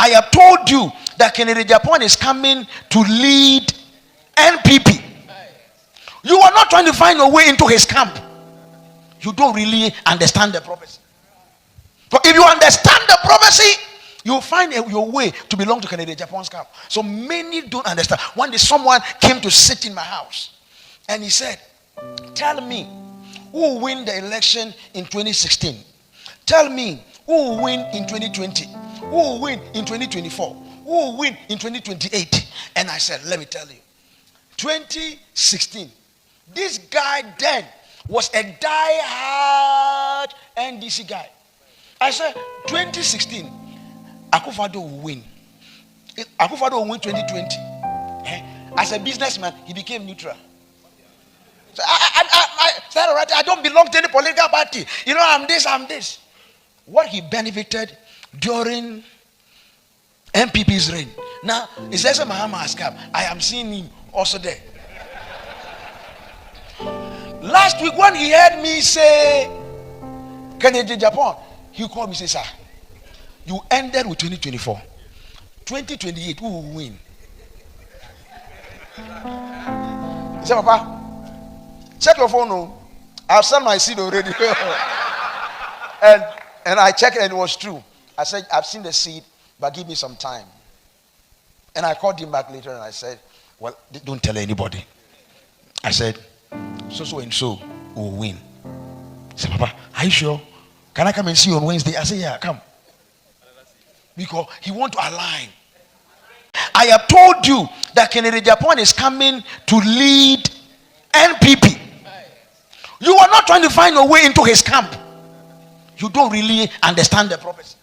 I have told you that Kennedy Agyapong is coming to lead NPP. You are not trying to find your way into his camp. You don't really understand the prophecy. But if you understand the prophecy, you'll find your way to belong to Kennedy Agyapong's camp. So many don't understand. One day someone came to sit in my house and he said, tell me who will win the election in 2016. Tell me who will win in 2020. Who will win in 2024. Who will win in 2028. And I said, let me tell you, 2016, this guy then was a die-hard NDC guy. I said, 2016, Akufo-Addo will win. Akufo-Addo will win 2020. As a businessman, he became neutral. So I said, all right, I don't belong to any political party. You know, I'm this. What he benefited during MPP's reign. Now, it says Mahama has come. I am seeing him also there. Last week when he heard me say Kennedy Agyapong, he called me and said, sir, you ended with 2024. 2028, who will win? He said, Papa, check your phone. No. I've sent my seed already. and I checked and it was true. I said, I've seen the seed, but give me some time. And I called him back later and I said, well, don't tell anybody. I said, so and so will win. He said, Papa, are you sure? Can I come and see you on Wednesday? I said, yeah, come. Because he wants to align. I have told you that Kennedy Agyapong is coming to lead NPP. You are not trying to find your way into his camp. You don't really understand the prophecy.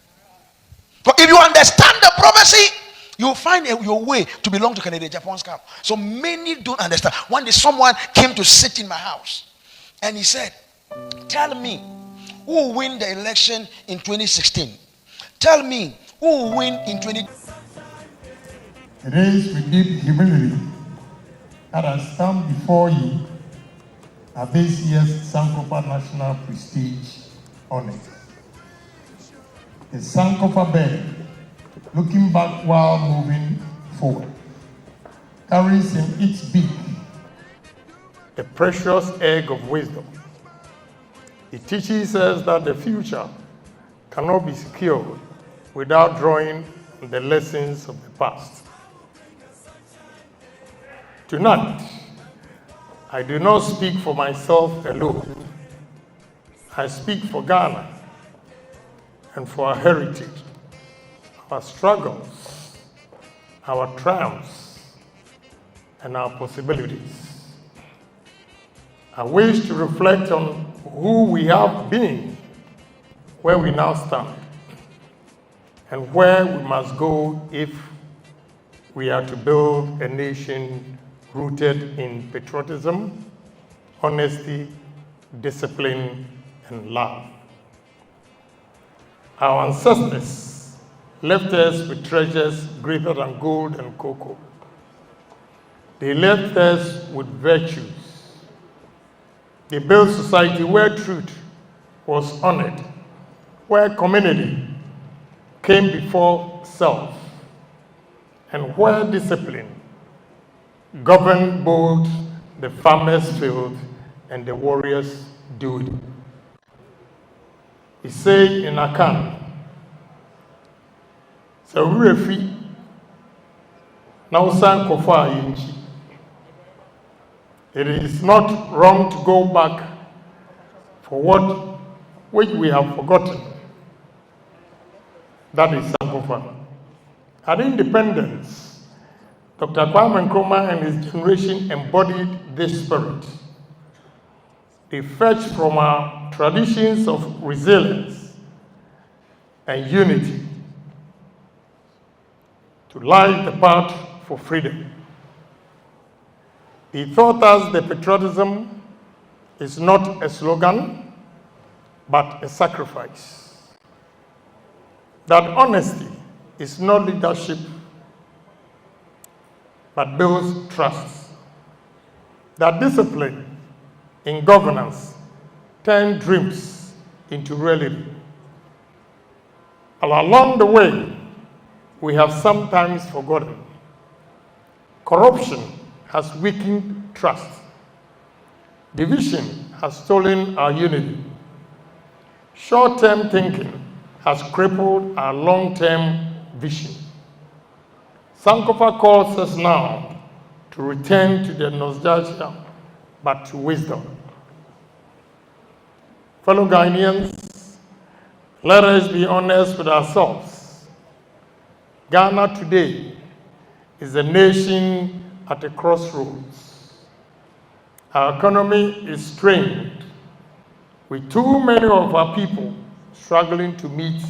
But if you understand the prophecy, you'll find your way to belong to Kennedy Agyapong's camp. So many don't understand. One day someone came to sit in my house and he said, tell me who will win the election in 2016. Tell me who will win in 2020. It is with deep humility that I stand before you at this year's Sankofa National Prestige Honor. The Sankofa bird, looking back while moving forward, carries in its beak the precious egg of wisdom. It teaches us that the future cannot be secured without drawing on the lessons of the past. Tonight, I do not speak for myself alone. I speak for Ghana and for our heritage, our struggles, our triumphs, and our possibilities. I wish to reflect on who we have been, where we now stand, and where we must go if we are to build a nation rooted in patriotism, honesty, discipline, and love. Our ancestors left us with treasures greater than gold and cocoa. They left us with virtues. They built society where truth was honored, where community came before self, and where discipline governed both the farmer's field and the warrior's duty. We say in Akan, so refi now Sankofa yinchi. It is not wrong to go back for which we have forgotten. That is Sankofa. At independence, Dr. Kwame Nkrumah and his generation embodied this spirit. They fetched from our traditions of resilience and unity to light the path for freedom. They taught us that patriotism is not a slogan, but a sacrifice. That honesty is not leadership, but builds trust. That discipline in governance turns dreams into reality. And along the way, we have sometimes forgotten. Corruption has weakened trust. Division has stolen our unity. Short-term thinking has crippled our long-term vision. Sankofa calls us now to return to the nostalgia, but to wisdom. Fellow Ghanaians, let us be honest with ourselves. Ghana today is a nation at a crossroads. Our economy is strained, with too many of our people struggling to meet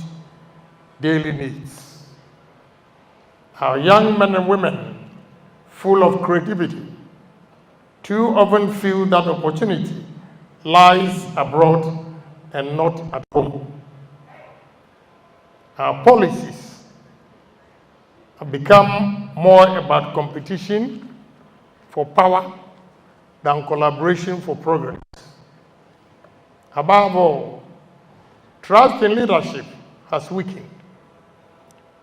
daily needs. Our young men and women, full of creativity, too often feel that opportunity lies abroad and not at home. Our policies have become more about competition for power than collaboration for progress. Above all, trust in leadership has weakened.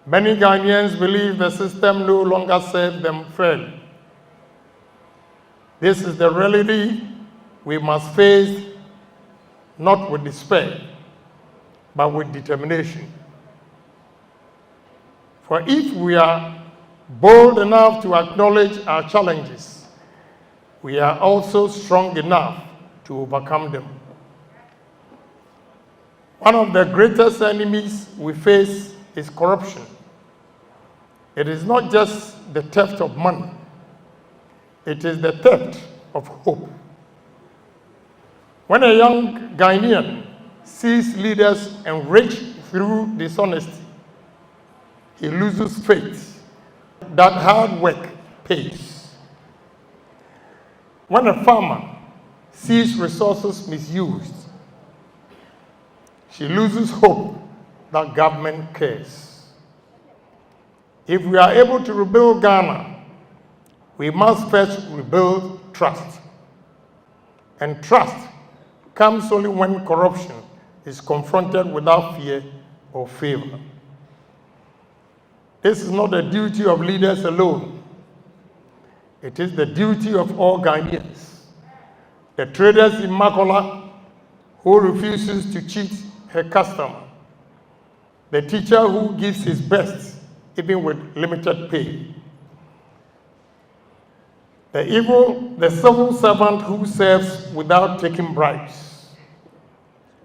Many Ghanaians believe the system no longer serves them fairly. This is the reality we must face, not with despair, but with determination. For if we are bold enough to acknowledge our challenges, we are also strong enough to overcome them. One of the greatest enemies we face is corruption. It is not just the theft of money, it is the theft of hope. When a young Ghanaian sees leaders enriched through dishonesty, he loses faith that hard work pays. When a farmer sees resources misused, she loses hope that government cares. If we are able to rebuild Ghana, we must first rebuild trust. And trust comes only when corruption is confronted without fear or favor. This is not the duty of leaders alone. It is the duty of all Ghanaians. The traders in Makola who refuses to cheat her customer. The teacher who gives his best even with limited pay. The civil servant who serves without taking bribes.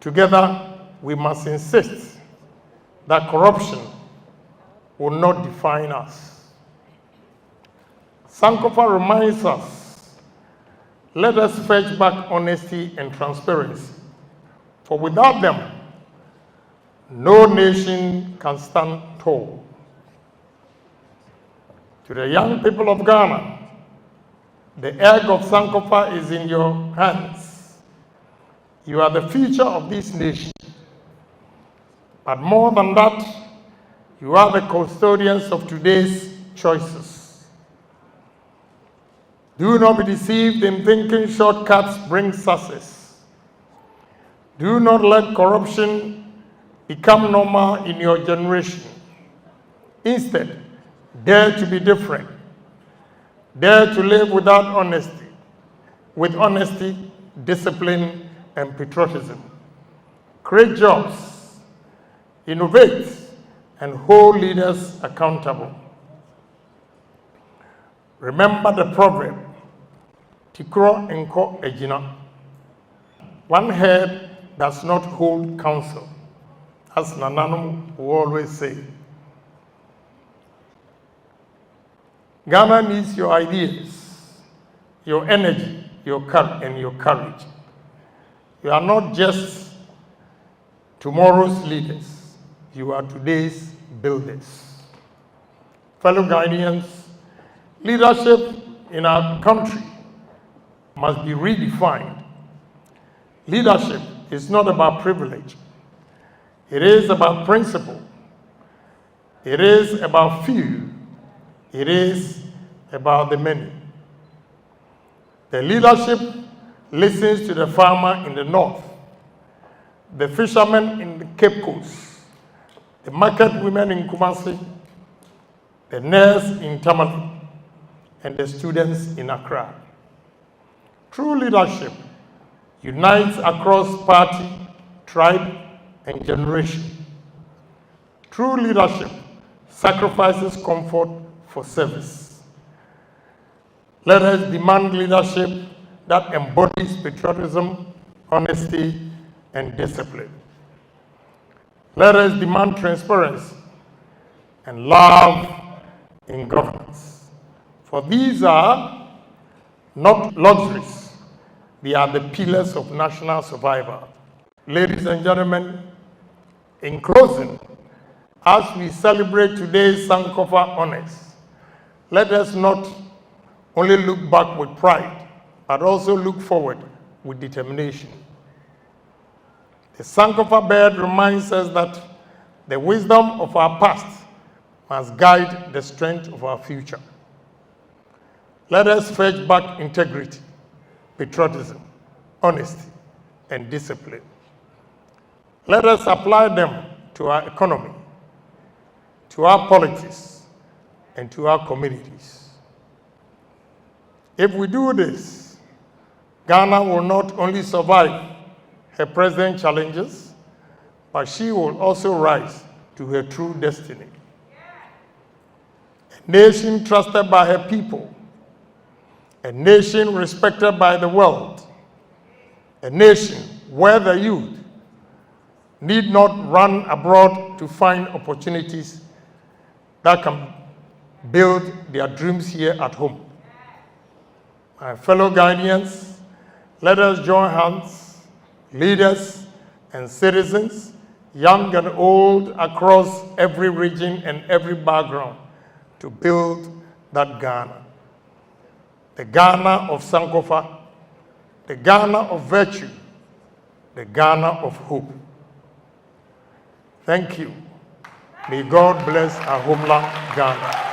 Together, we must insist that corruption will not define us. Sankofa reminds us, let us fetch back honesty and transparency, for without them, no nation can stand tall. To the young people of Ghana, the egg of Sankofa is in your hands. You are the future of this nation. But more than that, you are the custodians of today's choices. Do not be deceived in thinking shortcuts bring success. Do not let corruption become normal in your generation. Instead, dare to be different. Dare to live with honesty, discipline, and patriotism. Create jobs, innovate, and hold leaders accountable. Remember the proverb, Tikro enko ejina. One head does not hold counsel, as Nananum will always say. Ghana needs your ideas, your energy, and your courage. You are not just tomorrow's leaders, you are today's builders. Fellow Ghanaians, leadership in our country must be redefined. Leadership is not about privilege. It is about principle. It is about few. It is about the many. The leadership listens to the farmer in the north, the fishermen in the Cape Coast, the market women in Kumasi, the nurse in Tamale, and the students in Accra. True leadership unites across party, tribe, and generation. True leadership sacrifices comfort for service. Let us demand leadership that embodies patriotism, honesty, and discipline. Let us demand transparency and love in governance. For these are not luxuries, they are the pillars of national survival. Ladies and gentlemen, in closing, as we celebrate today's Sankofa honors, let us not only look back with pride, but also look forward with determination. The Sankofa bird reminds us that the wisdom of our past must guide the strength of our future. Let us fetch back integrity, patriotism, honesty, and discipline. Let us apply them to our economy, to our politics, and to our communities. If we do this, Ghana will not only survive her present challenges, but she will also rise to her true destiny. A nation trusted by her people, a nation respected by the world, a nation where the youth need not run abroad to find opportunities that can build their dreams here at home. My fellow Ghanaians, let us join hands, leaders and citizens, young and old, across every region and every background, to build that Ghana. The Ghana of Sankofa, the Ghana of virtue, the Ghana of hope. Thank you. May God bless our homeland, Ghana.